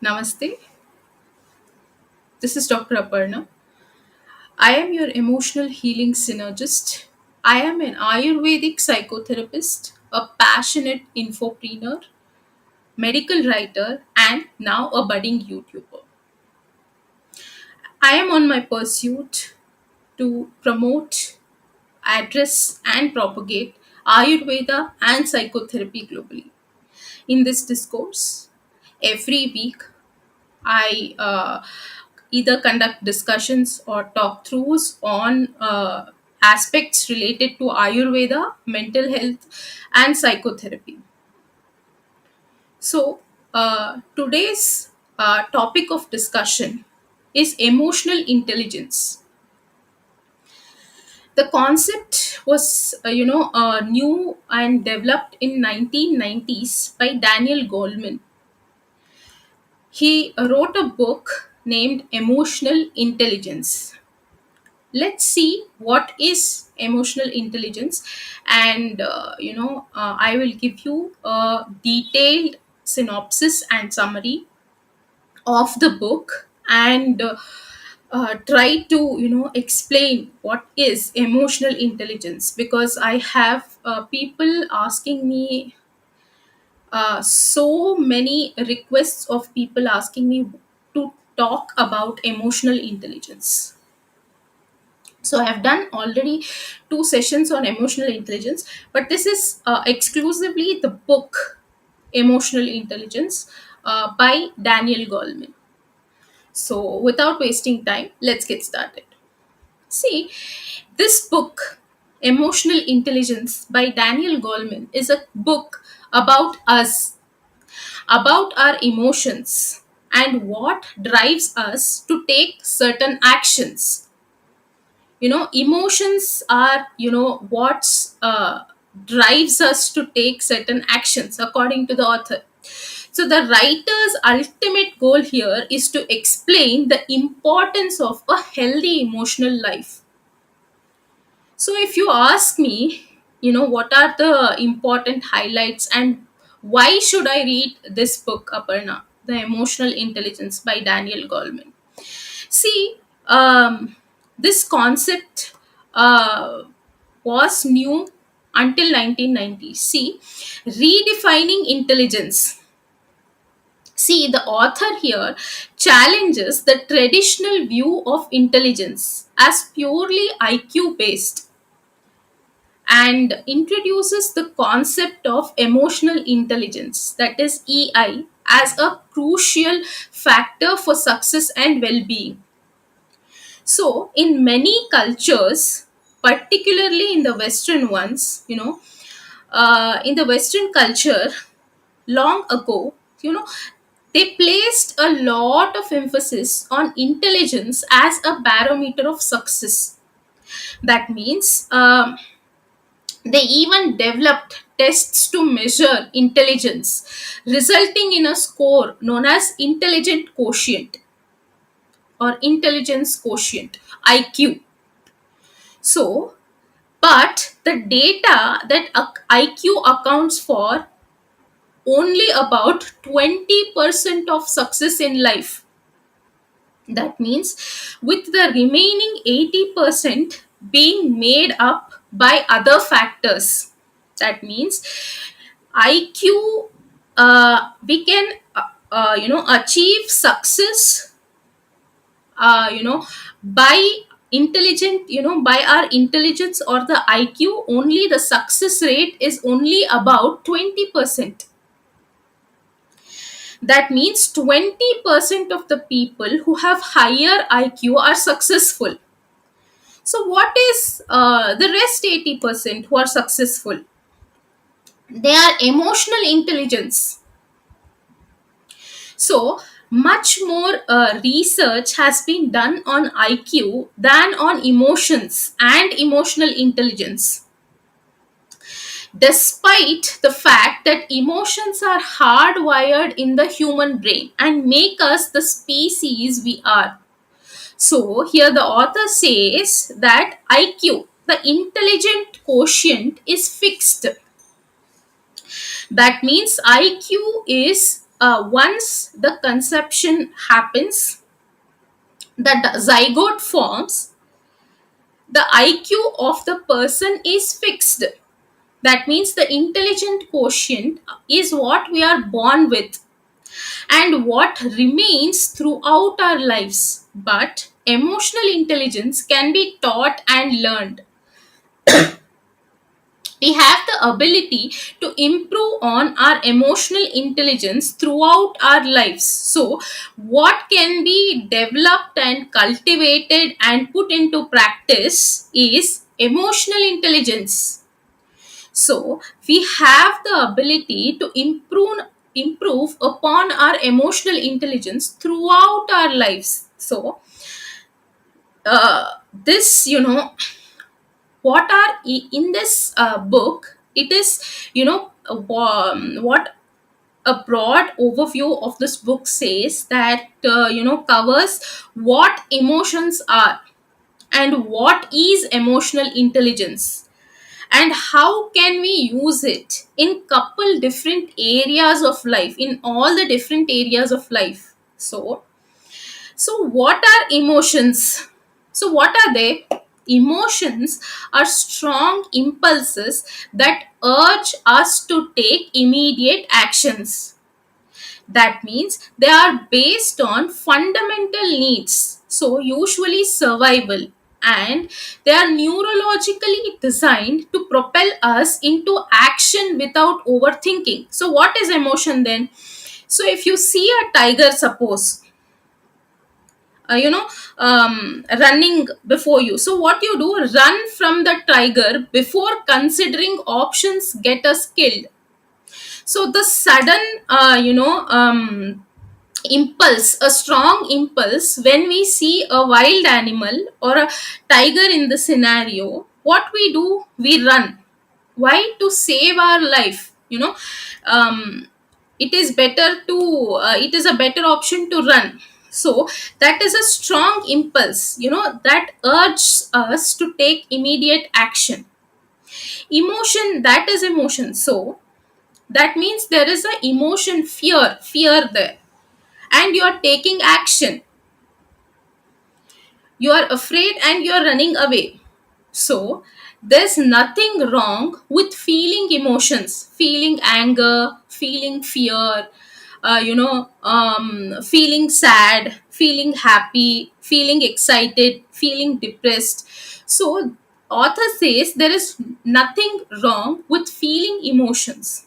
Namaste. This is Dr. Aparna. I am your emotional healing synergist. I am an Ayurvedic psychotherapist, a passionate infopreneur, medical writer, and now a budding YouTuber. I am on my pursuit to promote, address, and propagate Ayurveda and psychotherapy globally. In this discourse, every week I either conduct discussions or talk throughs on aspects related to Ayurveda, mental health, and psychotherapy. So, today's topic of discussion is emotional intelligence. The concept was, new and developed in 1990s by Daniel Goleman. He wrote a book named Emotional Intelligence. Let's see what is emotional intelligence, and I will give you a detailed synopsis and summary of the book, and try to explain what is emotional intelligence, because I have people asking me, so many requests of people asking me to talk about emotional intelligence. So I have done already two sessions on emotional intelligence, but this is exclusively the book Emotional Intelligence by Daniel Goleman. So without wasting time, let's get started. See, this book Emotional Intelligence by Daniel Goleman is a book about us, about our emotions, and what drives us to take certain actions. Emotions are what's drives us to take certain actions, according to the author. So the writer's ultimate goal here is to explain the importance of a healthy emotional life. So if you ask me, what are the important highlights and why should I read this book, Aparna, The Emotional Intelligence by Daniel Goleman? See, this concept uh, was new until 1990. See, redefining intelligence. See, the author here challenges the traditional view of intelligence as purely IQ based, and introduces the concept of emotional intelligence, that is EI, as a crucial factor for success and well being. So, in many cultures, particularly in the Western ones, in the Western culture, long ago, they placed a lot of emphasis on intelligence as a barometer of success. That means they even developed tests to measure intelligence, resulting in a score known as intelligent quotient or intelligence quotient, IQ. So, but the data that IQ accounts for only about 20% of success in life. That means with the remaining 80% being made up by other factors. That means IQ, we can achieve success, by by our intelligence or the IQ. Only the success rate is only about 20%. That means 20% of the people who have higher IQ are successful. So what is the rest 80% who are successful? They are emotional intelligence. So much more research has been done on IQ than on emotions and emotional intelligence, despite the fact that emotions are hardwired in the human brain and make us the species we are. So, here the author says that IQ, the intelligent quotient, is fixed. That means IQ is once the conception happens, the zygote forms, the IQ of the person is fixed. That means the intelligent quotient is what we are born with and what remains throughout our lives. But emotional intelligence can be taught and learned. We have the ability to improve on our emotional intelligence throughout our lives. So, what can be developed and cultivated and put into practice is emotional intelligence. So we have the ability to improve upon our emotional intelligence throughout our lives. So this, what are in this book, it is, what a broad overview of this book says that, covers what emotions are and what is emotional intelligence and how can we use it in couple different areas of life, in all the different areas of life. So what are emotions? So what are they? Emotions are strong impulses that urge us to take immediate actions. That means they are based on fundamental needs, so usually survival, and they are neurologically designed to propel us into action without overthinking. So, what is emotion then? So, if you see a tiger, suppose, running before you, so what you do, run from the tiger before considering options get us killed. So the sudden, impulse, a strong impulse, when we see a wild animal or a tiger in the scenario, what we do, we run. Why? To save our life, it is better to, it is a better option to run. So that is a strong impulse, that urges us to take immediate action. Emotion, that is emotion. So that means there is a emotion, fear there, and you are taking action. You are afraid and you are running away. So there's nothing wrong with feeling emotions, feeling anger, feeling fear, feeling sad, feeling happy, feeling excited, feeling depressed. So author says there is nothing wrong with feeling emotions.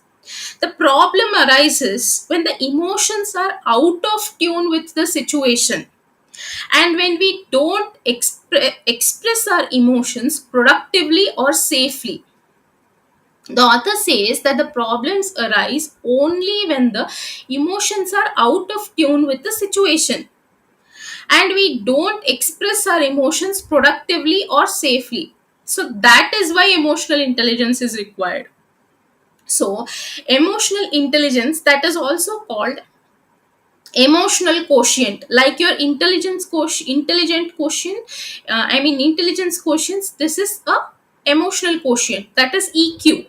The problem arises when the emotions are out of tune with the situation and when we don't express our emotions productively or safely. The author says that the problems arise only when the emotions are out of tune with the situation and we don't express our emotions productively or safely. So, that is why emotional intelligence is required. So, emotional intelligence, that is also called emotional quotient, like your intelligence quotient, intelligent quotient, intelligence quotients. This is a emotional quotient, that is EQ,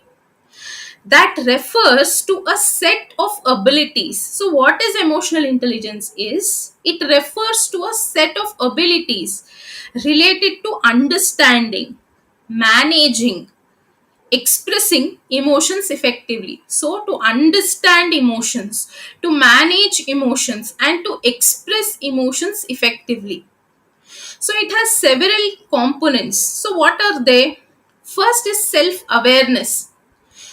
that refers to a set of abilities. So what is emotional intelligence is, it refers to a set of abilities related to understanding, managing, expressing emotions effectively. So, to understand emotions, to manage emotions, and to express emotions effectively. So, it has several components. So, what are they? First is self awareness.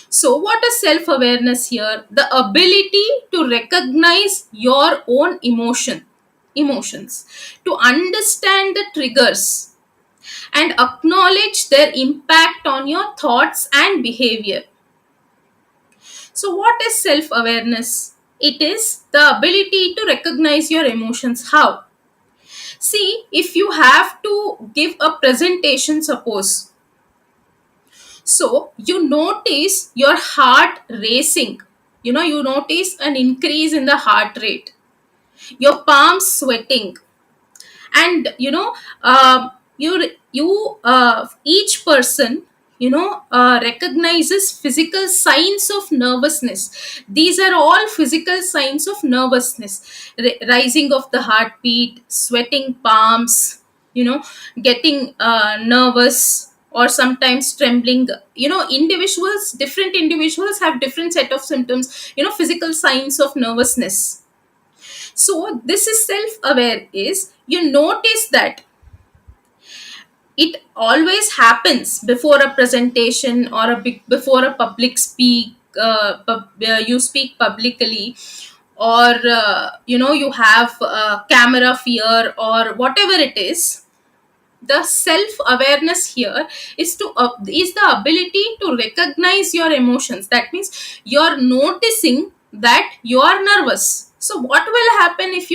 So, what is self awareness here? The ability to recognize your own emotions, to understand the triggers and acknowledge their impact on your thoughts and behavior. So, what is self awareness? It is the ability to recognize your emotions. How? See, if you have to give a presentation, suppose, so you notice your heart racing, you notice an increase in the heart rate, your palms sweating, and you each person, recognizes physical signs of nervousness. These are all physical signs of nervousness: rising of the heartbeat, sweating palms, getting nervous, or sometimes trembling. Different individuals have different set of symptoms, physical signs of nervousness. So this is self aware, is you notice that it always happens before a presentation or before a public speak, you speak publicly, or you have camera fear or whatever it is. The self awareness here is the ability to recognize your emotions. That means you're noticing that you are nervous. So what will happen if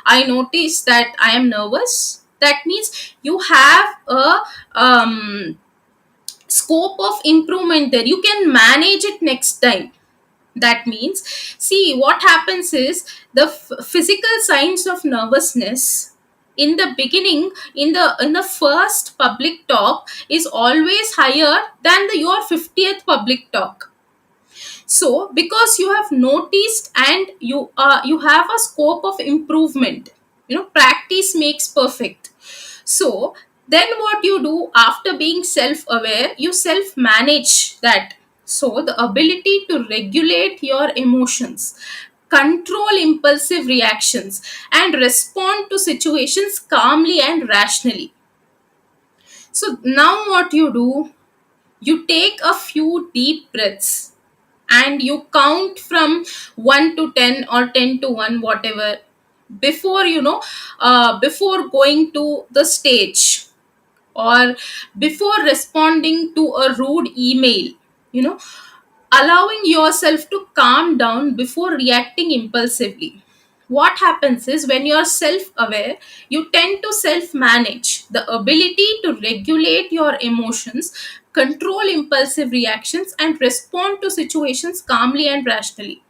I notice that I am nervous? That means you have a um, scope of improvement there. You can manage it next time. That means, see, what happens is the physical signs of nervousness in the beginning, in the first public talk, is always higher than your 50th public talk. So because you have noticed, and you have a scope of improvement, practice makes perfect. So then what you do after being self aware, you self manage that. So the ability to regulate your emotions, control impulsive reactions, and respond to situations calmly and rationally. So now what you do, you take a few deep breaths and you count from 1 to 10 or 10 to 1, whatever, before before going to the stage, or before responding to a rude email, you know allowing yourself to calm down before reacting impulsively. What happens is, when you're self aware, you tend to self manage. The ability to regulate your emotions, control impulsive reactions, and respond to situations calmly and rationally.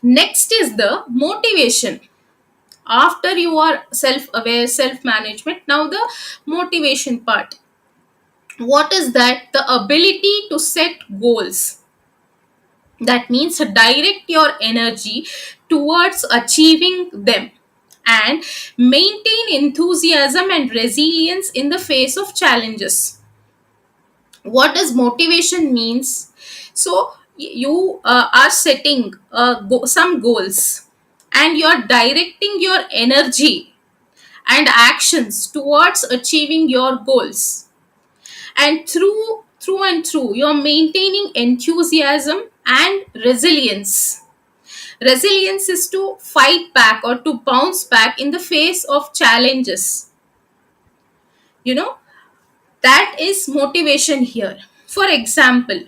Next is the motivation. After you are self aware, self management, now the motivation part. What is that? The ability to set goals. That means direct your energy towards achieving them, and maintain enthusiasm and resilience in the face of challenges. What does motivation means? So you are setting some goals, and you are directing your energy and actions towards achieving your goals, and through you're maintaining enthusiasm and resilience. Resilience is to fight back or to bounce back in the face of challenges. you know that is motivation here. For example,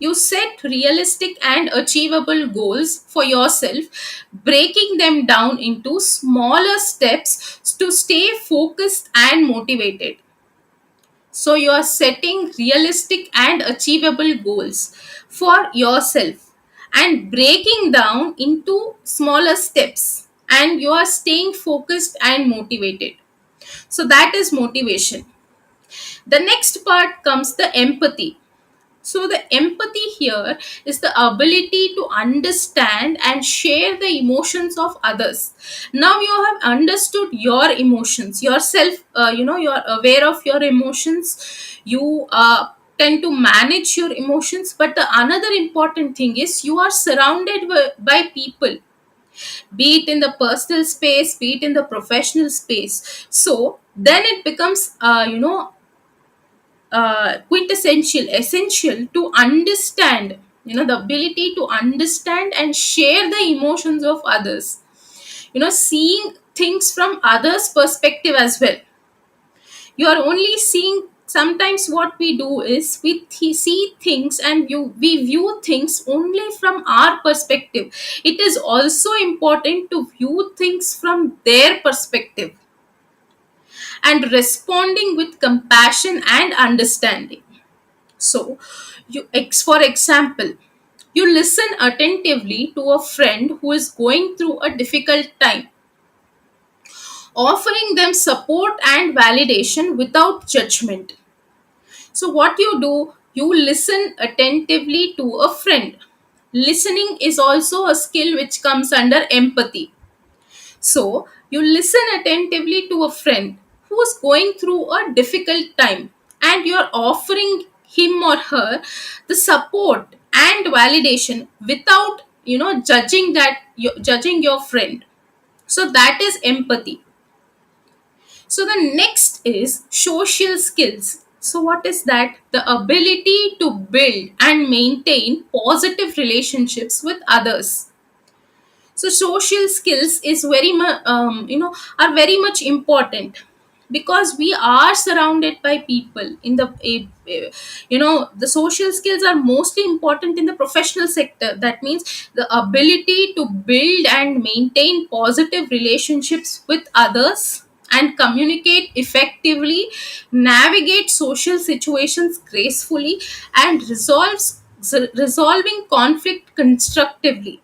you set realistic and achievable goals for yourself, breaking them down into smaller steps to stay focused and motivated. So you are setting realistic and achievable goals for yourself and breaking down into smaller steps, and you are staying focused and motivated. So that is motivation. The next part comes the empathy. So the empathy here is the ability to understand and share the emotions of others. Now you have understood your emotions, yourself, you're aware of your emotions. You tend to manage your emotions. But the another important thing is, you are surrounded by people, be it in the personal space, be it in the professional space. So then it becomes quintessential, essential to understand, the ability to understand and share the emotions of others, seeing things from others perspective as well. You are only seeing, sometimes what we do is we see things, and we view things only from our perspective. It is also important to view things from their perspective, and responding with compassion and understanding. So, for example, you listen attentively to a friend who is going through a difficult time, offering them support and validation without judgment. So, what you do, you listen attentively to a friend. Listening is also a skill which comes under empathy. So, you listen attentively to a friend who is going through a difficult time, and you're offering him or her the support and validation without, judging your friend. So, that is empathy. So the next is social skills. So what is that? The ability to build and maintain positive relationships with others. So social skills is are very much important, because we are surrounded by people in the social skills are mostly important in the professional sector. That means the ability to build and maintain positive relationships with others and communicate effectively, navigate social situations gracefully, and resolving conflict constructively.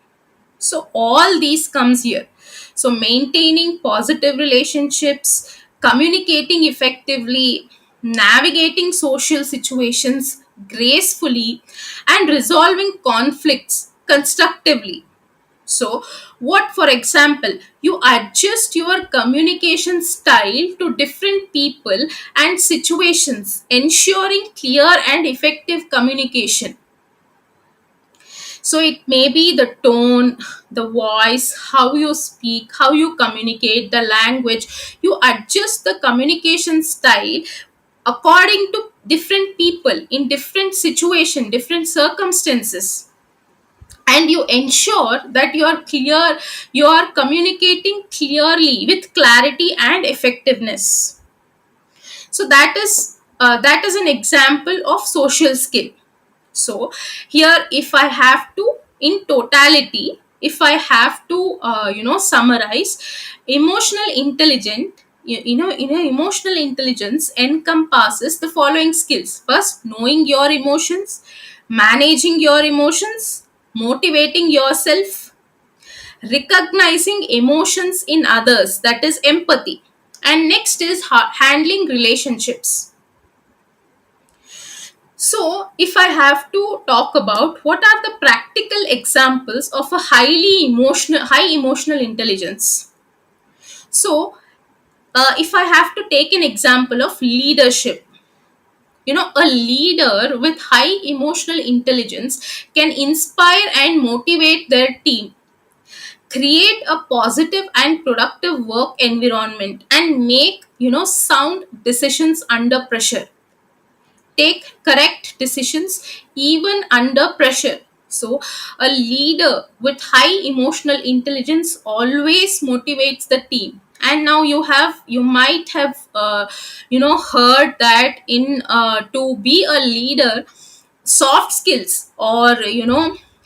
So all these comes here. So maintaining positive relationships, communicating effectively, navigating social situations gracefully, and resolving conflicts constructively. So, what, for example, you adjust your communication style to different people and situations, ensuring clear and effective communication. So it may be the tone, the voice, how you speak, how you communicate, the language. You adjust the communication style according to different people in different situation, different circumstances. And you ensure that you are communicating clearly with clarity and effectiveness. So that is an example of social skill. So here, if I have to, in totality, if I have to summarize, emotional intelligent emotional intelligence encompasses the following skills. First, knowing your emotions, managing your emotions, motivating yourself, recognizing emotions in others, that is empathy, and next is handling relationships. So, if I have to talk about what are the practical examples of a high emotional intelligence. So, if I have to take an example of leadership, a leader with high emotional intelligence can inspire and motivate their team, create a positive and productive work environment, and make, sound decisions under pressure, take correct decisions even under pressure. So, a leader with high emotional intelligence always motivates the team. And now you might have heard that in to be a leader, soft skills or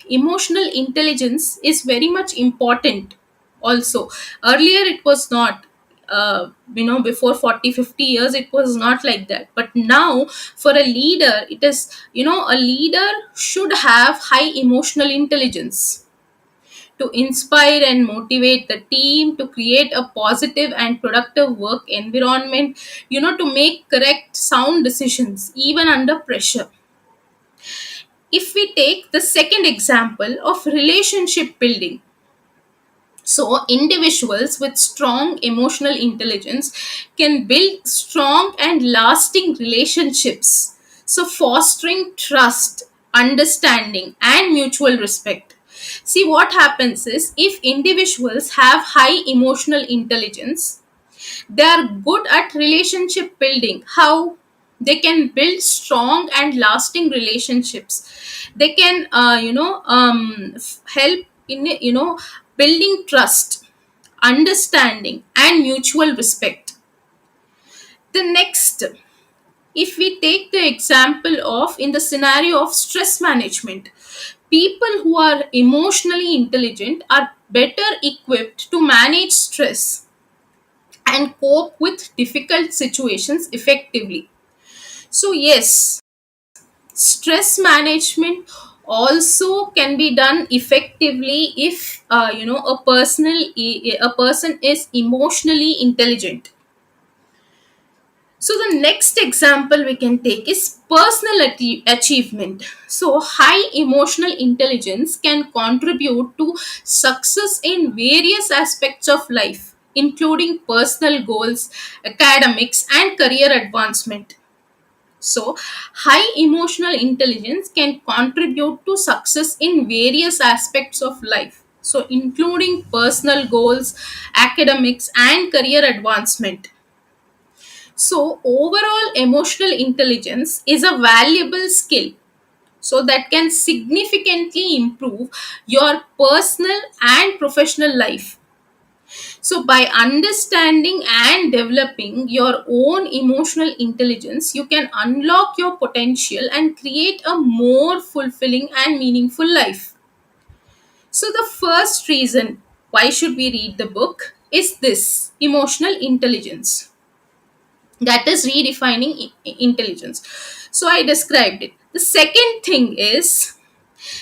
emotional intelligence is very much important also. Earlier it was not, before 40-50 years it was not like that, but now for a leader it is, a leader should have high emotional intelligence to inspire and motivate the team, to create a positive and productive work environment, to make correct sound decisions even under pressure. If we take the second example of relationship building, so individuals with strong emotional intelligence can build strong and lasting relationships, so fostering trust, understanding, and mutual respect. See, what happens is, if individuals have high emotional intelligence, they are good at relationship building. How? They can build strong and lasting relationships. They can help in building trust, understanding, and mutual respect. The next, if we take the example of, in the scenario of stress management, people who are emotionally intelligent are better equipped to manage stress and cope with difficult situations effectively. So, yes, stress management also can be done effectively if a person is emotionally intelligent. So the next example we can take is personal achievement. So high emotional intelligence can contribute to success in various aspects of life, including personal goals, academics, and career advancement. So high emotional intelligence can contribute to success in various aspects of life. So including personal goals, academics, and career advancement. So, overall, emotional intelligence is a valuable skill, so that can significantly improve your personal and professional life. So, by understanding and developing your own emotional intelligence, you can unlock your potential and create a more fulfilling and meaningful life. So, the first reason why should we read the book is this: emotional intelligence, that is redefining intelligence. So I described it. The second thing is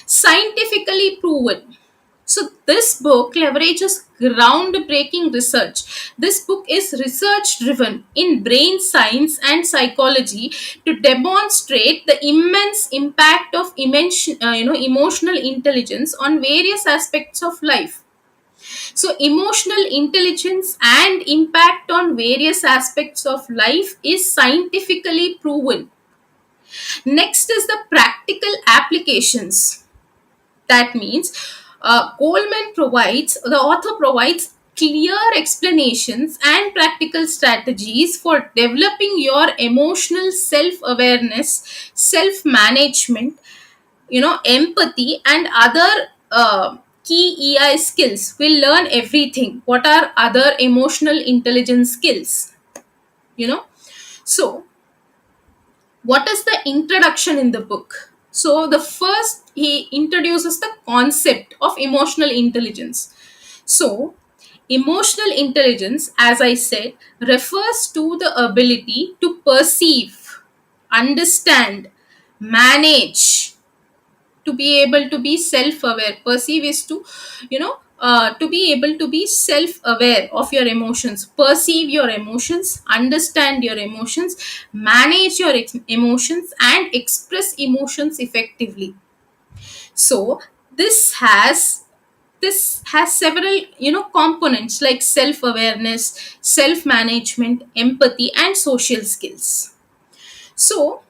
scientifically proven. So this book leverages groundbreaking research. This book is research driven in brain science and psychology to demonstrate the immense impact of emotional intelligence on various aspects of life. So, emotional intelligence and impact on various aspects of life is scientifically proven. Next is the practical applications. That means the author provides clear explanations and practical strategies for developing your emotional self awareness, self management, empathy, and other key EI skills. We'll learn everything. What are other emotional intelligence skills? You know, so what is the introduction in the book? So the first, he introduces the concept of emotional intelligence. So emotional intelligence, as I said, refers to the ability to perceive, understand, manage, to be able to be self-aware. Perceive is to be able to be self-aware of your emotions, perceive your emotions, understand your emotions, manage your emotions, and express emotions effectively. So this has several components like self-awareness, self-management, empathy, and social skills. So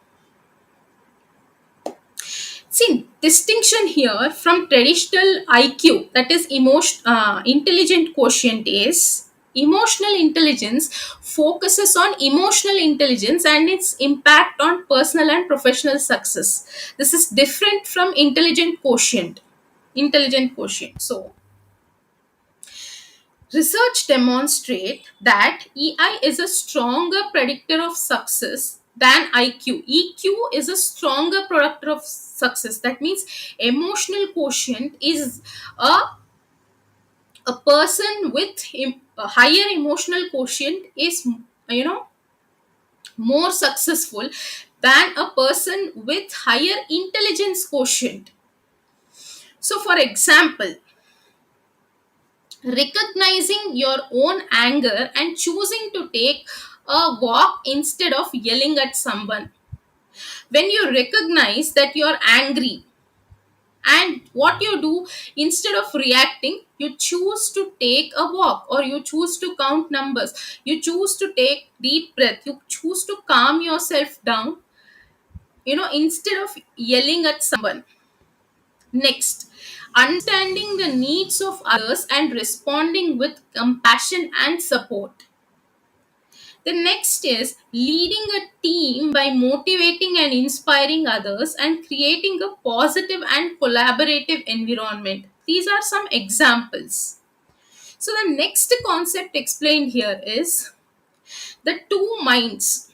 see, distinction here from traditional IQ, that is intelligent quotient, is emotional intelligence focuses on emotional intelligence and its impact on personal and professional success. This is different from intelligent quotient. Intelligent quotient. So, research demonstrate that EI is a stronger predictor of success than IQ. EQ is a stronger predictor of success. That means emotional quotient is a, a person with a higher emotional quotient is more successful than a person with higher intelligence quotient. So for example, recognizing your own anger and choosing to take a walk instead of yelling at someone. When you recognize that you're angry, and what you do, instead of reacting, you choose to take a walk, or you choose to count numbers, you choose to take deep breath, you choose to calm yourself down, instead of yelling at someone. Next, understanding the needs of others and responding with compassion and support. The next is leading a team by motivating and inspiring others and creating a positive and collaborative environment. These are some examples. So, the next concept explained here is the two minds.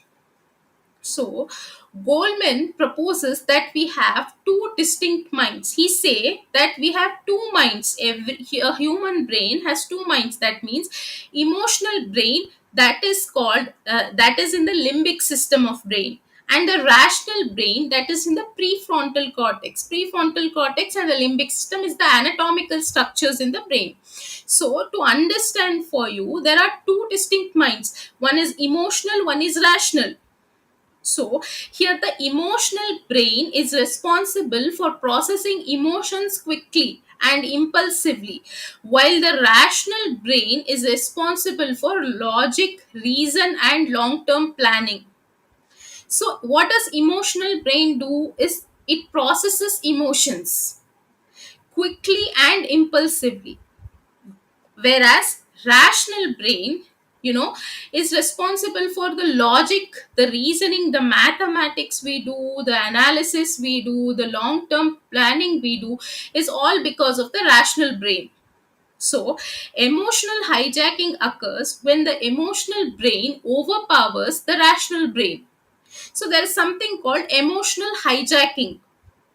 So, Goleman proposes that we have two distinct minds. He say that we have two minds. A human brain has two minds. That means emotional brain, that is in the limbic system of brain, and the rational brain, that is in the prefrontal cortex. Prefrontal cortex and the limbic system is the anatomical structures in the brain. So to understand for you, there are two distinct minds. One is emotional, one is rational. So, here the emotional brain is responsible for processing emotions quickly and impulsively, while the rational brain is responsible for logic, reason, and long term planning. So, what does emotional brain do is it processes emotions quickly and impulsively, whereas rational brain, you know, is responsible for the logic, the reasoning, the mathematics we do, the analysis we do, the long term planning we do, is all because of the rational brain. So emotional hijacking occurs when the emotional brain overpowers the rational brain. So there is something called emotional hijacking.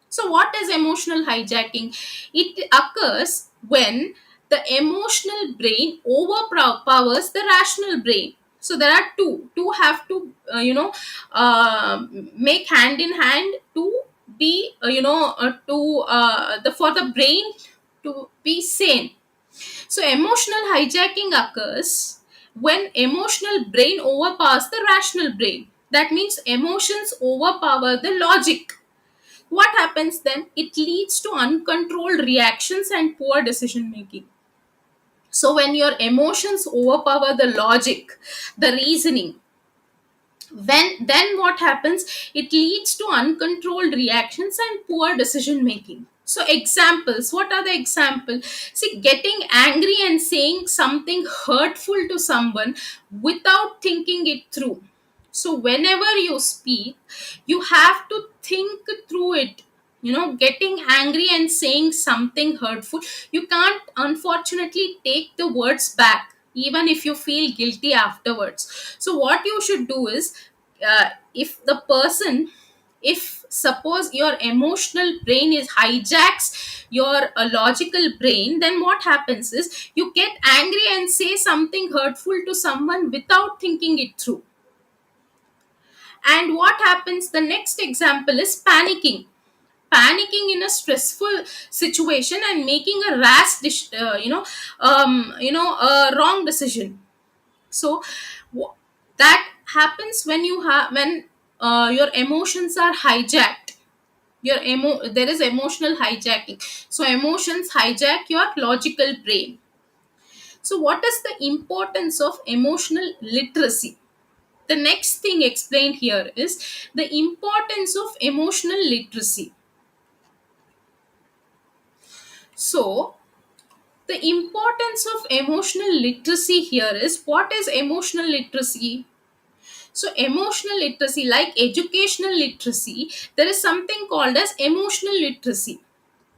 So, what is emotional hijacking? It occurs when the emotional brain overpowers the rational brain. So, there are two. Two have to, make hand in hand to be, for the brain to be sane. So, emotional hijacking occurs when emotional brain overpowers the rational brain. That means emotions overpower the logic. What happens then? It leads to uncontrolled reactions and poor decision making. So, when your emotions overpower the logic, the reasoning, then what happens? It leads to uncontrolled reactions and poor decision making. So examples, what are the examples? See, getting angry and saying something hurtful to someone without thinking it through. So whenever you speak, you have to think through it. You know, getting angry and saying something hurtful, you can't unfortunately take the words back even if you feel guilty afterwards. So what you should do is, if the person, if suppose your emotional brain is hijacks your logical brain, then what happens is you get angry and say something hurtful to someone without thinking it through. And what happens, the next example is panicking in a stressful situation and making a a wrong decision. So wh- that happens when you have, when your emotions are hijacked. There is emotional hijacking. So emotions hijack your logical brain. So what is the importance of emotional literacy? The next thing explained here is the importance of emotional literacy. So the importance of emotional literacy here is, what is emotional literacy? So emotional literacy, like educational literacy, there is something called as emotional literacy.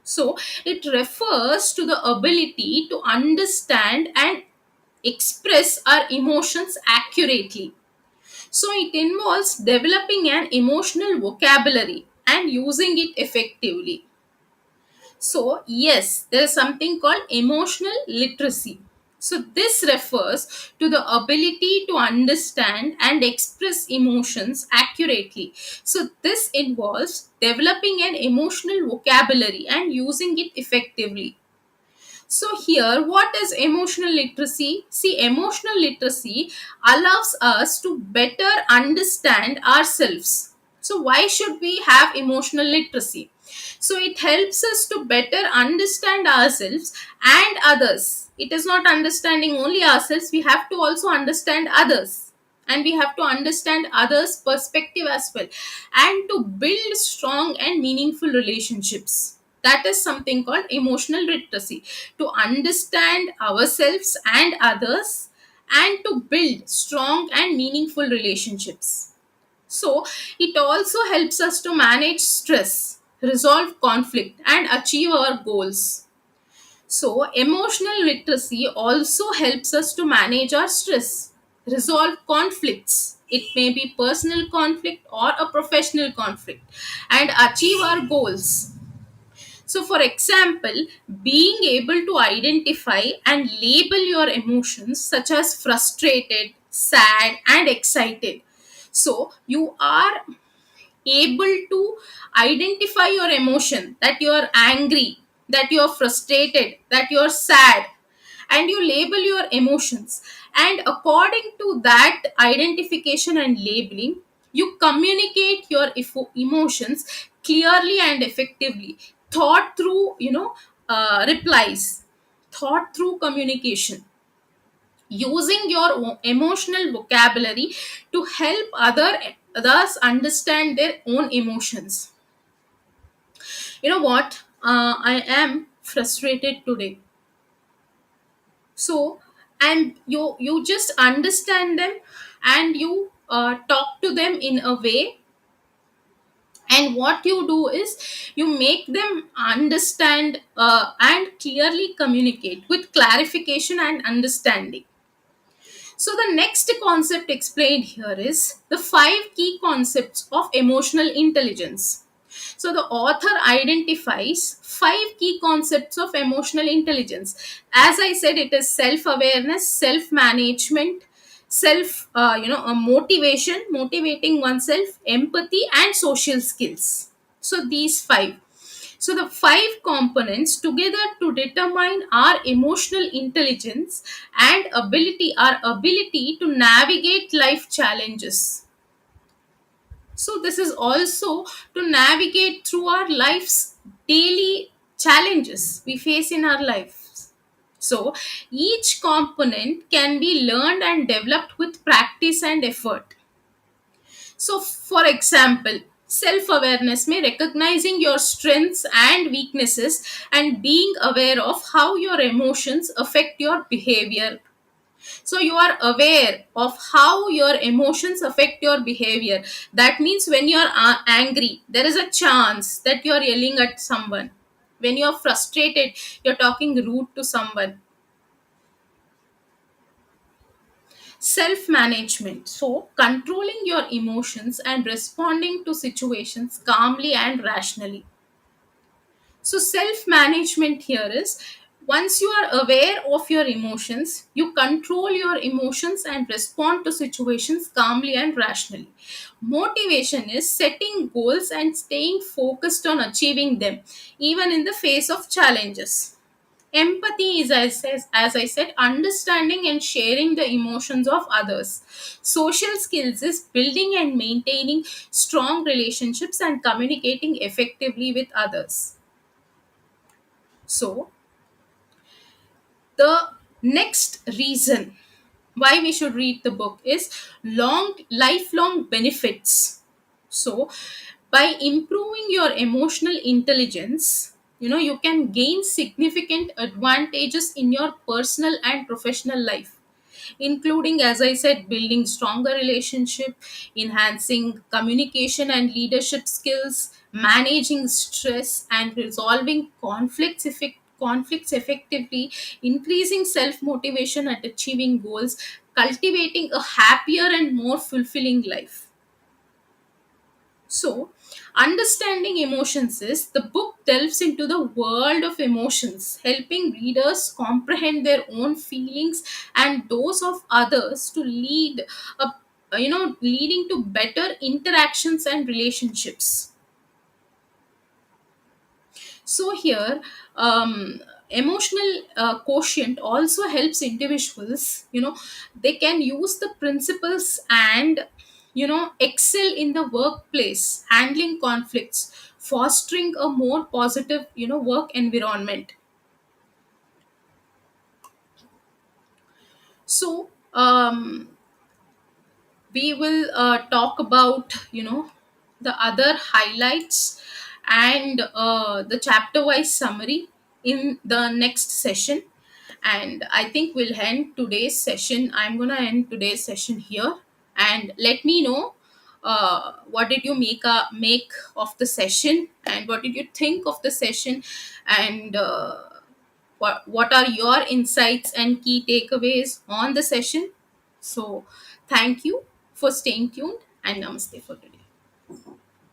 So it refers to the ability to understand and express our emotions accurately. So it involves developing an emotional vocabulary and using it effectively. So, yes, there is something called emotional literacy. So, this refers to the ability to understand and express emotions accurately. So, this involves developing an emotional vocabulary and using it effectively. So, here, what is emotional literacy? See, emotional literacy allows us to better understand ourselves. So, why should we have emotional literacy? So, it helps us to better understand ourselves and others. It is not understanding only ourselves, we have to also understand others. And we have to understand others' perspective as well, and to build strong and meaningful relationships. That is something called emotional literacy, to understand ourselves and others and to build strong and meaningful relationships. So it also helps us to manage stress, resolve conflict, and achieve our goals. So, emotional literacy also helps us to manage our stress, resolve conflicts. It may be personal conflict or a professional conflict, and achieve our goals. So, for example, being able to identify and label your emotions such as frustrated, sad, and excited. So, you are able to identify your emotion, that you are angry, that you are frustrated, that you are sad, and you label your emotions. And according to that identification and labeling, you communicate your emotions clearly and effectively, thought through, replies, thought through communication, using your emotional vocabulary to help others understand their own emotions. You know what, I am frustrated today. So, and you just understand them, and you talk to them in a way, and what you do is you make them understand, and clearly communicate with clarification and understanding. So, the next concept explained here is the five key concepts of emotional intelligence. So, the author identifies five key concepts of emotional intelligence. As I said, it is self awareness, self management, self, motivation, motivating oneself, empathy, and social skills. So, these five. So, the five components together to determine our emotional intelligence and our ability to navigate life challenges. So, this is also to navigate through our life's daily challenges we face in our lives. So, each component can be learned and developed with practice and effort. So, for example, self awareness may recognizing your strengths and weaknesses and being aware of how your emotions affect your behavior. So, you are aware of how your emotions affect your behavior. That means when you are angry, there is a chance that you are yelling at someone. When you are frustrated, you're talking rude to someone. Self management, so controlling your emotions and responding to situations calmly and rationally. So self management here is, once you are aware of your emotions, you control your emotions and respond to situations calmly and rationally. Motivation is setting goals and staying focused on achieving them even in the face of challenges. Empathy is, as I said, understanding and sharing the emotions of others. Social skills is building and maintaining strong relationships and communicating effectively with others. So, the next reason why we should read the book is lifelong benefits. So, by improving your emotional intelligence, you can gain significant advantages in your personal and professional life, including, as I said, building stronger relationship, enhancing communication and leadership skills, managing stress and resolving conflicts effectively, increasing self motivation and achieving goals, cultivating a happier and more fulfilling life. So, understanding emotions is, the book delves into the world of emotions, helping readers comprehend their own feelings and those of others to leading to better interactions and relationships. So here, emotional quotient also helps individuals. They can use the principles and excel in the workplace, handling conflicts, fostering a more positive work environment. So we will talk about the other highlights and the chapter wise summary in the next session. And I think we'll end today's session. I'm gonna end today's session here, and let me know what did you make of the session, and what did you think of the session, and what are your insights and key takeaways on the session. So thank you for staying tuned, and namaste for today.